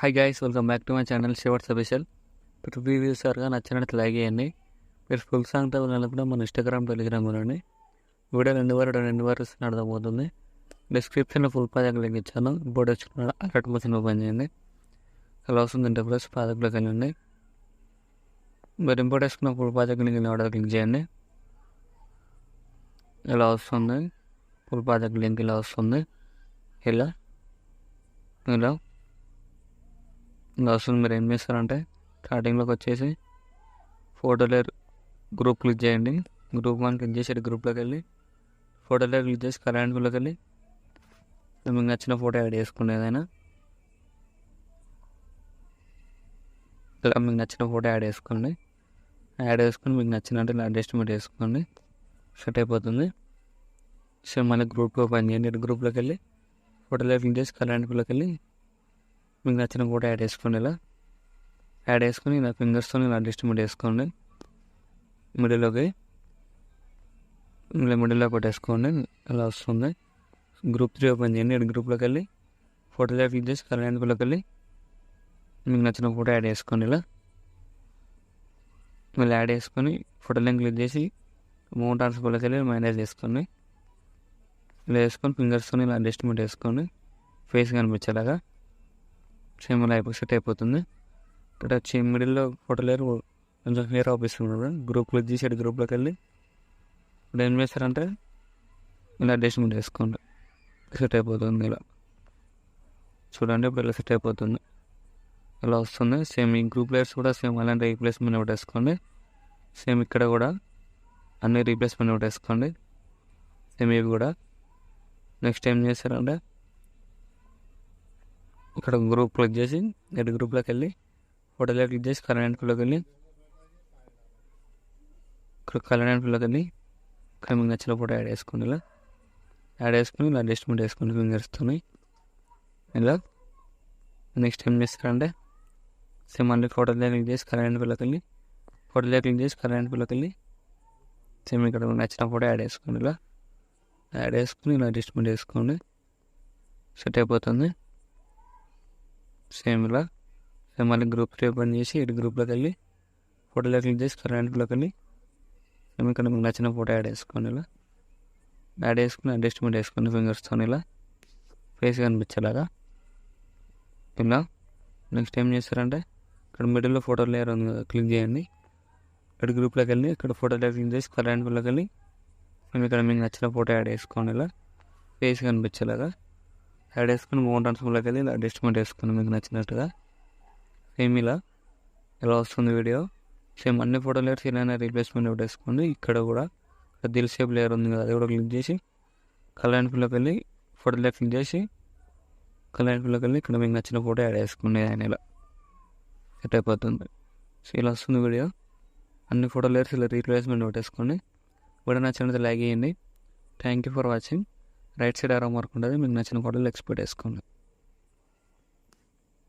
Hi guys, welcome back to my channel shivers special. Review చూసారుగా, నచ్చినట్టు like చేయండి. మీరు ఫుల్ సాంగ్తో వెళ్ళినప్పుడు మన ఇన్స్టాగ్రామ్, టెలిగ్రామ్ చూడండి. వీడియో రెండు వారు అర్థమవుతుంది. డిస్క్రిప్షన్లో ఫుల్ ప్రాజెక్ట్ లింక్ ఇచ్చాను. ఇప్పుడు వచ్చిన అలర్ట్ మోషన్ ఓపెన్ చేయండి. అలా వస్తుంది ఇంటర్ఫేస్. ప్రాజెక్ట్లోకి వెళ్ళండి. మీరు ఇంపోర్ట్ చేసుకున్న full project link order click చేయండి. ఇలా వస్తుంది ఫుల్ ప్రాజెక్ట్ లింక్. ఇలా వస్తుంది ఇలా వస్తుంది. మీరు ఏం చేస్తారంటే స్టార్టింగ్లోకి వచ్చేసి ఫోటోలో గ్రూప్ క్లిక్ చేయండి. గ్రూప్ 1 క్లిక్ చేసి గ్రూప్లోకి వెళ్ళి ఫోటోలో క్లిక్ చేసి కరెంట్లోకి వెళ్ళి మీకు నచ్చిన ఫోటో యాడ్ చేసుకోండి. ఏదైనా ఇలా మీకు నచ్చిన ఫోటో యాడ్ చేసుకొని మీకు నచ్చినట్టు ఇలా అడ్జస్ట్మెంట్ చేసుకోండి. సెట్ అయిపోతుంది. సో మళ్ళీ గ్రూప్ ఓపెన్ చేయండి. గ్రూప్లోకి వెళ్ళి ఫోటోలో క్లిక్ చేసి కరెంట్లోకి వెళ్ళి మీకు నచ్చిన ఫోటో యాడ్ చేసుకోండి. ఇలా యాడ్ చేసుకొని ఇలా ఫింగర్స్తో ఇలా అడ్జస్ట్మెంట్ చేసుకోండి. మిడిల్లోకి పెట్టేసుకోండి. ఇలా వస్తుంది. గ్రూప్ 3 ఓపెన్ చేయండి. గ్రూప్లోకి వెళ్ళి ఫోటోలో క్లిక్ చేసి కరెంట్లోకి వెళ్ళి మీకు నచ్చిన ఫోటో యాడ్ చేసుకోండి. ఇలా మళ్ళీ యాడ్ చేసుకొని ఫోటోలో క్లిక్ చేసి మౌంట్ ట్రాన్స్ఫర్లోకి వెళ్ళి మేనేజ్ చేసుకోండి. ఇలా వేసుకొని ఫింగర్స్తో ఇలా అడ్జస్ట్మెంట్ వేసుకోండి. ఫేస్ కనిపించేలాగా సేమ్ ఇలా సెట్ అయిపోతుంది. ఇక్కడ వచ్చి మిడిల్లో ఫోటో లేరు కొంచెం హెయిర్ ఆపిస్తుంది. గ్రూప్ క్లిక్ చేసి గ్రూప్లోకి వెళ్ళి ఇప్పుడు ఏం చేస్తారంటే ఇలా అడ్జస్ట్మెంట్ వేసుకోండి. సెట్ అయిపోతుంది. ఇలా చూడండి, ఇప్పుడు ఇలా సెట్ అయిపోతుంది. ఇలా వస్తుంది. సేమ్ ఈ గ్రూప్ లేయర్స్ కూడా సేమ్ అలాంటి రీప్లేస్మెంట్ ఒకటి వేసుకోండి. సేమ్ ఇక్కడ కూడా అన్ని రీప్లేస్మెంట్ ఒకటి వేసుకోండి. సేమ్ ఇవి కూడా. నెక్స్ట్ ఏం చేస్తారంటే ఇక్కడ గ్రూప్ క్లిక్ చేసి గ్రూప్లోకి వెళ్ళి ఫోటోలో క్లిక్ చేసి కరెంట్లోకి వెళ్ళి ఇక్కడ మీకు నచ్చిన ఫోటో యాడ్ చేసుకోండి. ఇలా యాడ్ చేసుకుని ఇలా అడ్జస్ట్మెంట్ వేసుకోండి ఫింగర్స్తో. ఇలా నెక్స్ట్ ఏం చేస్తారంటే సేమ్ మళ్ళీ ఫోటోలో క్లిక్ చేసి కరెంట్లోకి వెళ్ళి సేమ్ ఇక్కడ నచ్చిన ఫోటో యాడ్ చేసుకోండి. ఇలా యాడ్ చేసుకుని ఇలా అడ్జస్ట్మెంట్ వేసుకోండి. సెట్ అయిపోతుంది. సేమ్ ఇలా సేమ్ మళ్ళీ గ్రూప్ 3 ఓపెన్ చేసి గ్రూప్లోకి వెళ్ళి ఫోటోలో క్లిక్ చేసి కరెంట్లోకి వెళ్ళి సేమ్ ఇక్కడ మీకు నచ్చిన ఫోటో యాడ్ చేసుకోండి. ఇలా యాడ్ చేసుకుని అడ్జస్ట్మెంట్ వేసుకోండి ఫింగర్స్తో. ఇలా ఫేస్ కనిపించేలాగా ఇలా. నెక్స్ట్ ఏం చేస్తారంటే ఇక్కడ మిడిల్లో ఫోటో లేయర్ ఉంది కదా, క్లిక్ చేయండి. ఇక్కడ గ్రూప్లోకి వెళ్ళి ఇక్కడ ఫోటోలో క్లిక్ చేసి కరెంట్లోకి వెళ్ళి మేము ఇక్కడ మీకు నచ్చిన ఫోటో యాడ్ చేసుకోండి. ఇలా ఫేస్ కనిపించేలాగా యాడ్ చేసుకుని మౌంట్ ట్రాన్స్ఫర్లోకి వెళ్ళి ఇలా అడ్జస్ట్మెంట్ వేసుకుని మీకు నచ్చినట్టుగా సేమ్ ఇలా వస్తుంది వీడియో. సేమ్ అన్ని ఫోటో లేయర్స్ ఇలా రీప్లేస్మెంట్ ఒకటి వేసుకోండి. ఇక్కడ కూడా దిల్ షేప్ లేయర్ ఉంది కదా, అది కూడా క్లిక్ చేసి కలర్లోకి వెళ్ళి ఫోటోలో క్లిక్ చేసి కలర్లోకి వెళ్ళి ఇక్కడ మీకు నచ్చిన ఫోటో యాడ్ చేసుకోండి. ఆయన ఇలా సెట్ అయిపోతుంది. సో ఇలా వస్తుంది వీడియో. అన్ని ఫోటో లేయర్స్ ఇలా రీప్లేస్మెంట్ ఒకటి వేసుకోండి. వీడియో నచ్చినట్టు లైక్ చేయండి. Thank you for watching. Right side ఆరో మార్క్ ఉంటుంది, మీకు నచ్చిన ఫోటోలు ఎక్స్పోర్ట్ చేసుకోండి.